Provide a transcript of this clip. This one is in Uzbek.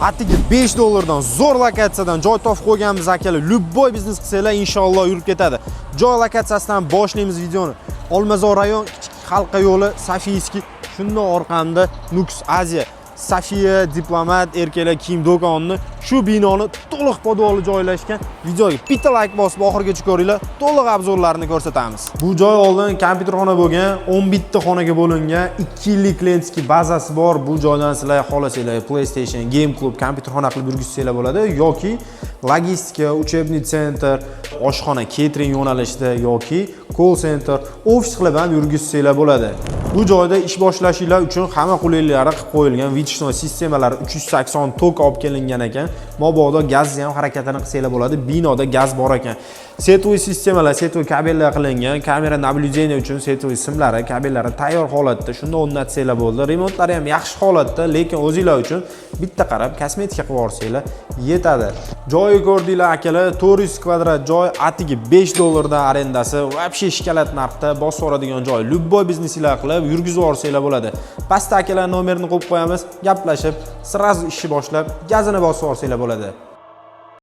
Atigi $5 zo'r lokatsiyadan joy topib qo'yganmiz akalar. Любой biznes qilsanglar inshaalloh yurib ketadi. Joy lokatsiyasidan boshlaymiz videoni. Olmazor rayon, kichik halqa yo'li, Safiyskiy, shundan orqamda Nux Aziya, Safiya Diplomat erkaklar kiyim do'koni shu binoni to'liq podvoli joylashgan. Videoga bitta like bosib oxirigacha ko'ringlar, to'liq obzorlarini ko'rsatamiz. Bu joy oldin kompyuterxona bo'lgan, 11 ta xonaga bo'lingan, 2 yillik klientskiy bazasi bor. Bu joydan sizlar xohlasanglar PlayStation, Game Club, kompyuterxona qilib yurgizsanglar bo'ladi yoki logistika, uchebniy sentr, oshxona, catering yo'nalishida yoki call center, ofis qilib ham yurgizsanglar bo'ladi. Bu joyda ish boshlashinglar uchun hamma qulayliklari qilib qo'yilgan. Vitishnoy sistemalar 380 tok olib kelingan ekan. Mabodo gazni ham harakatini qilsanglar bo'ladi. Binoda gaz bor ekan. Setoy sistemalar, setoy kabellar qilingan. Kamera naблюдение uchun setoy simlari, kabellari tayyor holatda. Shunda o'rnatsanglar bo'ldi. Remontlari ham yaxshi holatda, lekin o'zingizlar uchun bitta qarab kosmetika qilib yuborsanglar yetadi. Joyi ko'rdinglar akalar, 400 kvadrat joy, atigi $5 dan arendasi, вообще shikalat narxda bosib oladigan joy. Любой bizneslar qilib yurgizib yuborsanglar bo'ladi. Pastda akalar nomerini qo'yib qo'yamiz, gaplashib, sразу ishni boshlab, gazini bosib olsanglar bo'ladi.